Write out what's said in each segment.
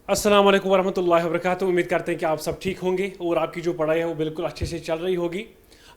अस्सलाम वालेकुम वरहमतुल्लाहि वबरकातुहू। उम्मीद करते हैं कि आप सब ठीक होंगे और आपकी जो पढ़ाई है वो बिल्कुल अच्छे से चल रही होगी।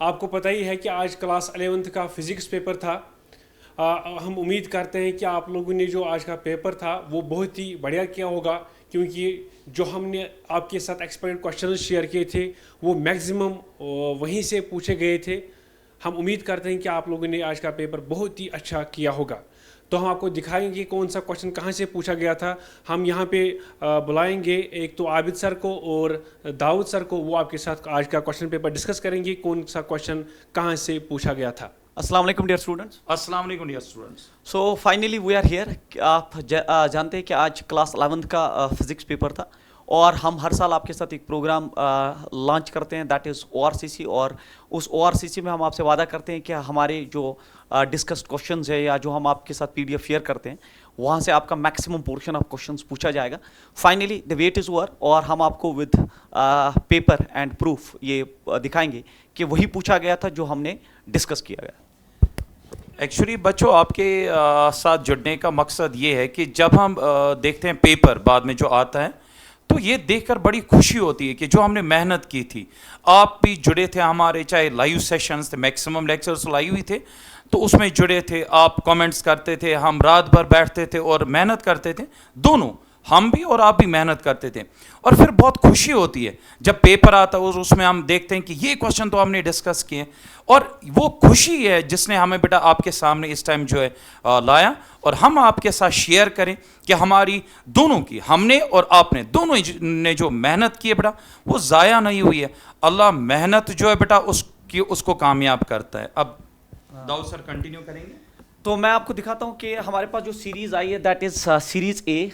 आपको पता ही है कि आज क्लास 11th का फ़िज़िक्स पेपर था। हम उम्मीद करते हैं कि आप लोगों ने जो आज का पेपर था वो बहुत ही बढ़िया किया होगा, क्योंकि जो हमने आपके साथ एक्सपेरिमेंट क्वेश्चन शेयर किए थे वो मैक्सिमम वहीं से पूछे गए थे। हम उम्मीद करते हैं कि आप लोगों ने आज का पेपर बहुत ही अच्छा किया होगा। तो हम आपको दिखाएंगे कौन सा क्वेश्चन कहाँ से पूछा गया था। हम यहाँ पे बुलाएंगे एक तो आबिद सर को और दाऊद सर को, वो आपके साथ आज का क्वेश्चन पेपर डिस्कस करेंगे कौन सा क्वेश्चन कहाँ से पूछा गया था। अस्सलाम वालेकुम डियर स्टूडेंट्स। अस्सलाम वालेकुम dear students. So finally we are here. आप जानते हैं कि आज क्लास 11th का फिजिक्स पेपर था और हम हर साल आपके साथ एक प्रोग्राम लॉन्च करते हैं, दैट इज़ ORCC। और उस ORCC में हम आपसे वादा करते हैं कि हमारे जो डिस्कस्ड क्वेश्चंस है या जो हम आपके साथ PDF शेयर करते हैं वहाँ से आपका मैक्सिमम पोर्शन ऑफ क्वेश्चंस पूछा जाएगा। Finally the wait is over और हम आपको विद पेपर एंड प्रूफ ये दिखाएंगे कि वही पूछा गया था जो हमने डिस्कस किया गया। एक्चुअली बच्चों, आपके साथ जुड़ने का मकसद ये है कि जब हम देखते हैं पेपर बाद में जो आता है तो ये देखकर बड़ी खुशी होती है कि जो हमने मेहनत की थी, आप भी जुड़े थे हमारे, चाहे लाइव सेशंस थे, मैक्सिमम लेक्चर्स लाइव ही थे, तो उसमें जुड़े थे, आप कमेंट्स करते थे, हम रात भर बैठते थे और मेहनत करते थे, दोनों हम भी और आप भी मेहनत करते थे। और फिर बहुत खुशी होती है जब पेपर आता है और उसमें हम देखते हैं कि ये क्वेश्चन तो हमने डिस्कस किए, और वो खुशी है जिसने हमें बेटा आपके सामने इस टाइम जो है लाया, और हम आपके साथ शेयर करें कि हमारी दोनों की, हमने और आपने दोनों ने जो मेहनत की है बेटा वो ज़ाया नहीं हुई है। अल्लाह मेहनत जो है बेटा उसको कामयाब करता है। अब दाऊद सर कंटिन्यू करेंगे। तो मैं आपको दिखाता हूँ कि हमारे पास जो सीरीज़ आई है दैट इज़ सीरीज़ ए।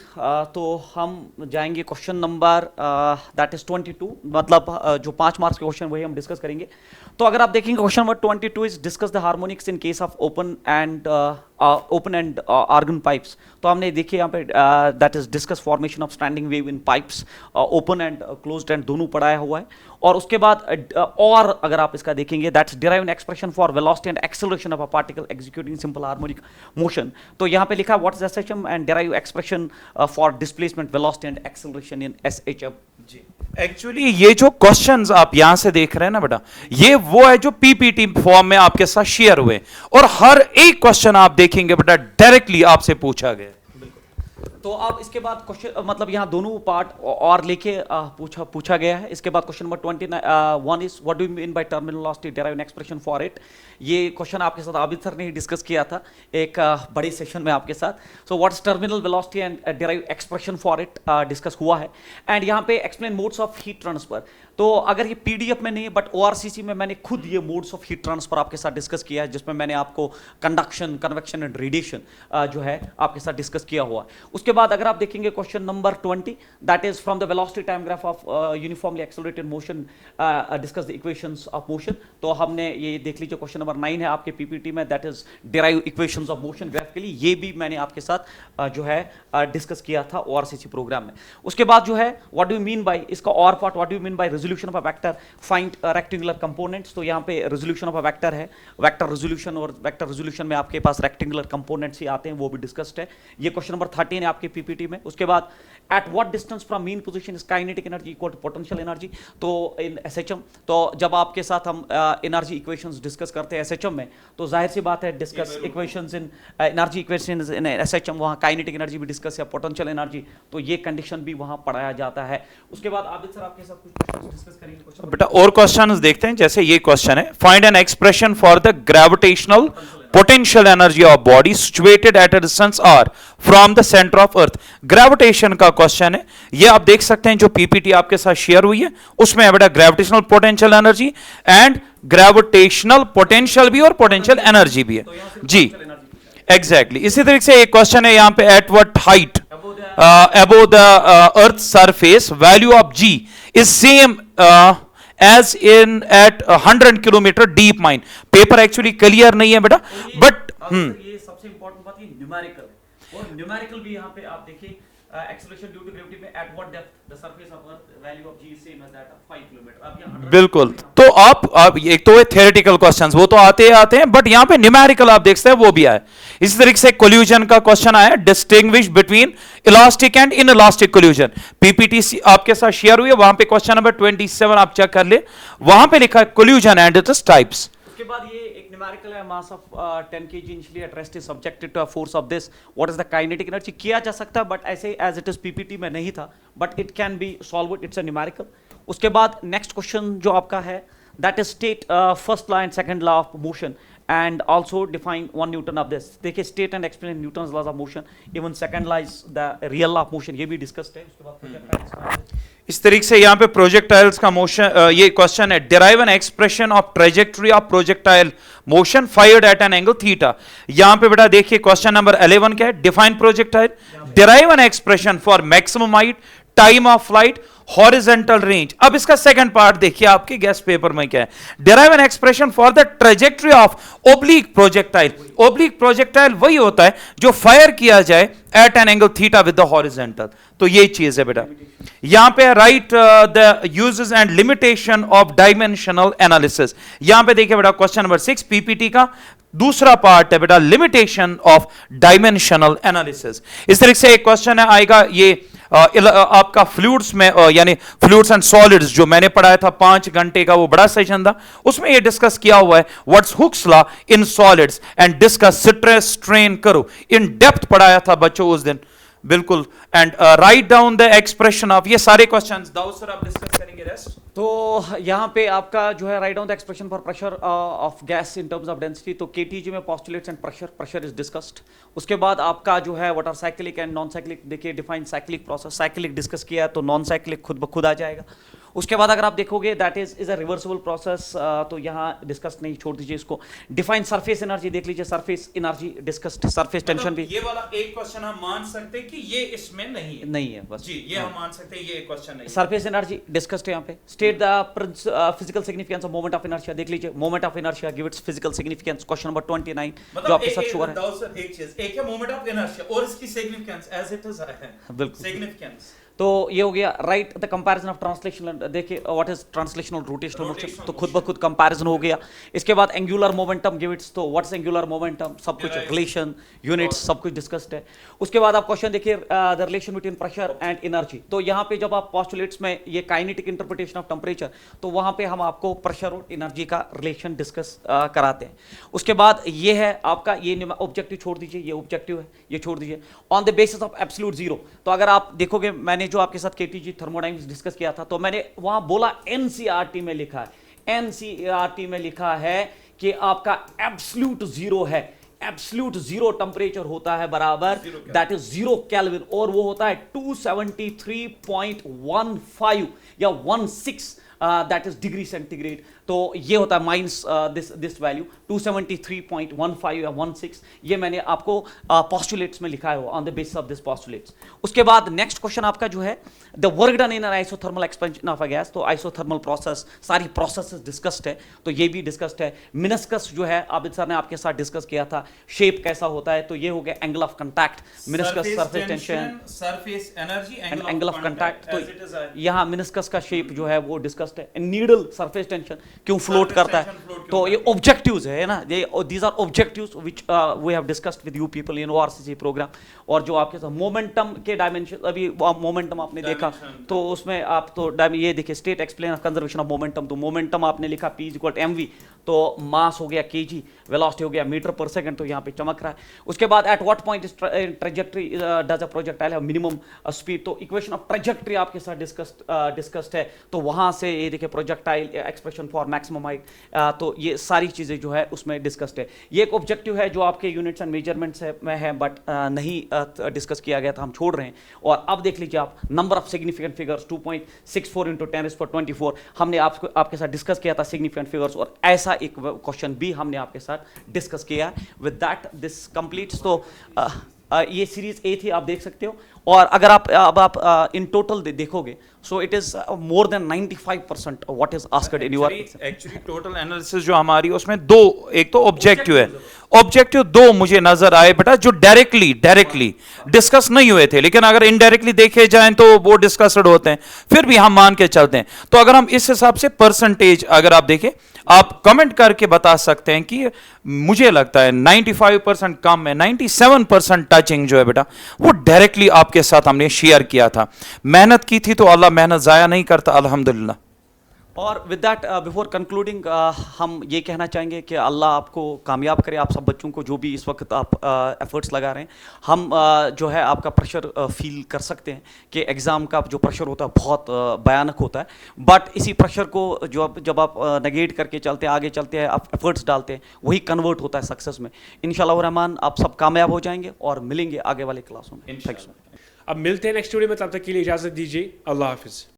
तो हम जाएंगे क्वेश्चन नंबर दैट इज़ 22, मतलब जो 5 मार्क्स के क्वेश्चन वही हम डिस्कस करेंगे। तो अगर आप देखेंगे question number 22 is discuss the harmonics in case of open end organ pipes. तो हमने देखिए यहाँ पे that is discuss formation of standing wave in pipes, open end closed end दोनों पढ़ाया हुआ है। और उसके बाद और अगर आप इसका देखेंगे that's derive an expression for velocity and acceleration of a particle executing simple harmonic motion. तो यहाँ पे लिखा what is SHM and derive expression for displacement velocity and acceleration in SHM। जी, एक्चुअली ये जो क्वेश्चंस आप यहां से देख रहे हैं ना बेटा, ये वो है जो PPT फॉर्म में आपके साथ शेयर हुए, और हर एक क्वेश्चन आप देखेंगे बेटा डायरेक्टली आपसे पूछा गया। तो अब इसके बाद क्वेश्चन, मतलब यहाँ दोनों पार्ट और लेके पूछा गया है। इसके बाद question number 21 is what do you mean by terminal velocity, derive an expression for it. ये क्वेश्चन आपके साथ आबिद सर ने ही डिस्कस किया था एक बड़े सेशन में आपके साथ। So what is terminal velocity and derive expression for it discuss हुआ है। एंड यहाँ पे explain modes of heat transfer. तो अगर ये PDF में नहीं है बट ORCC में मैंने खुद ये मोड्स ऑफ हीट ट्रांसफर आपके साथ डिस्कस किया है, जिसमें मैंने आपको कंडक्शन, कन्वेक्शन एंड रेडिएशन जो है आपके साथ डिस्कस किया हुआ है। उसके बाद अगर आप देखेंगे question number 20 that is from the velocity time graph of uniformly accelerated motion discuss the equations of motion. तो हमने ये देख लीजिए क्वेश्चन नंबर 9 है आपके PPT में, that is derive equations of motion graphically. ये भी मैंने आपके साथ जो है डिस्कस किया था ORCC प्रोग्राम में। उसके बाद जो है what do you mean by, इसका और part what do you mean by resolution of a vector, find rectangular components. तो यहाँ पे रेजोल्यूशन ऑफ अ वेक्टर है, वेक्टर रेजोल्यूशन, और वेक्टर रेजोल्यूशन में आपके पास रेक्टेंगुलर कंपोनेंट्स ही आते हैं, वो भी डिस्कस्ड है। ये क्वेश्चन नंबर 13 है आपके PPT में। उसके बाद at what distance from mean position is kinetic energy equal to potential energy. तो इन SHM, तो जब आपके साथ हम एनर्जी इक्वेशंस डिस्कस करते हैं SHM में, तो जाहिर सी बात है डिस्कस इक्वेशंस इन एनर्जी इक्वेशंस इन SHM, वहाँ काइनेटिक एनर्जी भी डिस्कस या पोटेंशियल एनर्जी, तो ये कंडीशन भी वहाँ पढ़ाया जाता है। उसके बाद आबिद सर आपके साथ कुछ क्वेश्चंस डिस्कस करेंगे। बेटा और क्वेश्चंस देखते हैं, जैसे ये क्वेश्चन है, find N expression for the gravitational potential energy of body situated at a distance r from the center of earth। Gravitation का क्वेश्चन है, ये आप देख सकते हैं जो PPT आपके साथ शेयर हुई है उसमें है बेटा gravitational potential energy and gravitational potential भी और पोटेंशियल एनर्जी भी है। जी एग्जैक्टली इसी तरीके से एक क्वेश्चन है यहाँ पे, at what height above the earth surface value of G is same as in at 100 kilometre deep mine. Paper actually clear नहीं है बेटा, बट ये सबसे इंपॉर्टेंट बात ये न्यूमेरिकल है, और न्यूमेरिकल भी यहाँ पे आप देखिए acceleration due to gravity में at what depth the surface of earth value of g is same as that of 5 kilometre. अब यहाँ बिल्कुल। तो आप एक तो थ्योरेटिकल क्वेश्चंस वो तो आते ही आते हैं, बट यहाँ पे न्यूमेरिकल आप देख सकते हैं वो भी आए। इसी तरीके से कोल्यूजन का क्वेश्चन आया, distinguish between elastic and in elastic collusion. PPT आपके साथ शेयर हुई है, वहां पे क्वेश्चन नंबर 27 आप चेक कर ले, वहां पे लिखा है कोल्यूजन एंड इट्स टाइप्स। उसके बाद ये एक न्यूमेरिकल है, mass of 10 kg initially at rest is subjected to a force of this, what is the kinetic energy. किया जा सकता है बट ऐसे एज इट इज पीपीटी में नहीं था, but it can be solved, it's a numerical. उसके बाद नेक्स्ट क्वेश्चन जो आपका है that is state first law and second law of motion and also define 1 Newton of this। देखिए state and explain Newton's laws of motion, even second law is the real law of motion, ये भी discussed है। उसके बाद projectiles इस तरीके से यहाँ पे प्रोजेक्टाइल्स का मोशन, ये क्वेश्चन है, derive an expression of trajectory of projectile motion fired eight an angle theta. यहाँ पे बेटा देखिए क्वेश्चन नंबर 11 क्या है, define projectile, derive an expression for maximum height, time of flight, horizontal range. अब इसका सेकंड पार्ट देखिए आपके गेस्ट पेपर में क्या है, derive an expression for the trajectory of oblique projectile. Oblique projectile वही होता है जो फायर किया जाए at an angle theta with the horizontal. तो ये चीज है बेटा। यहां पे write the uses and limitation of dimensional analysis. यहां पे देखिए बेटा क्वेश्चन नंबर 6 पीपीटी का दूसरा पार्ट है बेटा, लिमिटेशन ऑफ डायमेंशनल एनालिसिस। इस तरीके से एक क्वेश्चन है आएगा ये आपका फ्लूइड्स में, यानी फ्लूइड्स एंड सॉलिड्स जो मैंने पढ़ाया था 5 घंटे का, वो बड़ा सेशन था, उसमें ये डिस्कस किया हुआ है what's Hooke's law in solids and discuss stress strain करो, इन डेप्थ पढ़ाया था बच्चों उस दिन, बिल्कुल। And write down the expression of, ये सारे क्वेश्चंस दाऊद सर आप डिस्कस करेंगे रेस्ट। तो यहाँ पे आपका जो है write down the expression for pressure of gas in terms of density. तो केटीजी में postulates and pressure is discussed. उसके बाद आपका जो है what are cyclic and non cyclic, देखिए define cyclic process, cyclic discuss किया तो नॉन साइक्लिक खुद ब खुद आ जाएगा। उसके बाद अगर आप देखोगे that is a reversible process, तो यहाँ डिस्कस नहीं, छोड़ दीजिए इसको। डिफाइन सरफेस एनर्जी देख लीजिए, surface energy discussed, surface tension भी। ये वाला एक क्वेश्चन हम मान सकते हैं कि ये इसमें नहीं है बस जी, ये हम मान सकते हैं, ये क्वेश्चन नहीं। सरफेस एनर्जी डिस्कस्ड है यहाँ पे। State the physical significance of moment of inertia, देख लीजिए moment of inertia give its physical significance, question number 29 जो आपके साथ शुगर है। एक चीज, एक है मोमेंट ऑफ इनर्शिया और इसकी सिग्निफिकेंस एज इट इज है, बिल्कुल सिग्निफिकेंस। तो ये हो गया right the comparison of translational, देखिए what is translational rotational motion, तो खुद ब खुद कंपैरिजन हो गया। इसके बाद एंगुलर मोमेंटम गिव इट्स, तो व्हाट्स एंगुलर मोमेंटम, सब कुछ रिलेशन यूनिट्स सब कुछ डिस्कस्ड है। उसके बाद आप क्वेश्चन देखिए the relation between pressure and energy. तो यहाँ पे जब आप पोस्टुलेट्स में ये काइनेटिक इंटरप्रिटेशन ऑफ टेम्परेचर, तो वहाँ पे हम आपको प्रेशर और एनर्जी का रिलेशन डिस्कस कराते हैं। उसके बाद ये है आपका, ये ऑब्जेक्टिव छोड़ दीजिए, ये ऑब्जेक्टिव है, ये छोड़ दीजिए। On the basis of absolute zero, तो अगर आप देखोगे मैंने जो आपके साथ केटीजी थर्मोडायनामिक्स डिस्कस किया था, तो मैंने वहां बोला एनसीईआरटी में लिखा है, एनसीईआरटी में लिखा है कि आपका एब्सोल्यूट जीरो है, एब्सोल्यूट जीरो टेम्परेचर होता है बराबर दैट इज 0 केल्विन, और वो होता है 273.15 या 16 दैट इज डिग्री सेंटीग्रेड। तो ये होता है माइनस दिस वैल्यू 273.15 या 16, ये मैंने आपको पोस्टुलेट्स में लिखा है on the basis of this postulates. उसके बाद नेक्स्ट क्वेश्चन आपका जो है the work done in an isothermal expansion of a gas, तो आइसोथर्मल प्रोसेस, सारी प्रोसेसेस डिस्कस्ड है, तो ये भी डिस्कस्ड है। मिनिस्कस जो है आबिद सर ने आपके साथ डिस्कस किया था, शेप कैसा होता है, तो ये हो गया angle of contact, meniscus surface tension, surface energy and angle of contact. तो यहाँ मिनिस्कस का शेप जो है वो डिस्कस्ड है। नीडल सरफेस टेंशन क्यों फ्लोट करता है, तो ये ऑब्जेक्टिव्स है ना, ये these are objectives which we have discussed with you people in ORCC programme. और जो आपके साथ मोमेंटम के डायमेंशन, अभी मोमेंटम आपने देखा, तो उसमें आप तो ये देखिए state explain of conservation of momentum, तो मोमेंटम आपने लिखा P = mv, तो मास हो गया kg, वेलोसिटी हो गया मीटर पर सेकंड, तो यहाँ पे चमक रहा है। उसके बाद at what point trajectory does a projectile have minimum speed, तो इक्वेशन ऑफ ट्रेजेक्टरी आपके साथ डिस्कस्ड है, तो वहां से ये देखिए projectile expression for maximum height, तो ये सारी चीजें जो है उसमें डिस्कस्ड है। ये एक ऑब्जेक्टिव है जो आपके यूनिट्स एंड मेजरमेंट्स में है, बट नहीं डिस्कस किया गया था, हम छोड़ रहे हैं। और अब देख लीजिए आप नंबर ऑफ सिग्निफिकेंट फिगर्स 2.64 × 10⁻²4, हमने आपके साथ डिस्कस किया था सिग्निफिकेंट फिगर्स, और ऐसा एक क्वेश्चन भी हमने आपके साथ डिस्कस किया। विद दैट दिस कंप्लीट्स, तो ये सीरीज ए थी, आप देख सकते हो। और अगर आप इन टोटल देखोगे, so it is more than 95% what is asked in your. Actually total analysis जो हमारी उसमें दो, एक तो ऑब्जेक्टिव है, ऑब्जेक्टिव दो मुझे नजर आए बेटा जो डायरेक्टली डिस्कस नहीं हुए थे, लेकिन अगर इनडायरेक्टली देखे जाएं तो वो डिस्कस्ड होते हैं, फिर भी हम मान के चलते हैं। तो अगर हम इस हिसाब से परसेंटेज अगर आप देखें, आप कमेंट करके बता सकते हैं कि मुझे लगता है 95% कम है, 97% टचिंग जो है बेटा वो डायरेक्टली आपके साथ हमने शेयर किया था। मेहनत की थी तो अल्लाह मेहनत जाया नहीं करता, अल्हम्दुलिल्लाह। और विद दैट बिफोर कंक्लूडिंग हम ये कहना चाहेंगे कि अल्लाह आपको कामयाब करे, आप सब बच्चों को जो भी इस वक्त आप एफर्ट्स लगा रहे हैं। हम जो है आपका प्रेशर फील कर सकते हैं कि एग्ज़ाम का जो प्रेशर होता है बहुत भयानक होता है, बट इसी प्रेशर को जब आप नेगेट करके चलते हैं, आगे चलते हैं, आप एफर्ट्स डालते हैं, वही कन्वर्ट होता है सक्सेस में। इंशाल्लाह रहमान आप सब कामयाब हो जाएंगे और मिलेंगे आगे वाले क्लासों में। थैंक्स। अब मिलते हैं नेक्स्ट वीडियो में, तब तक के लिए इजाज़त दीजिए। अल्लाह हाफिज़।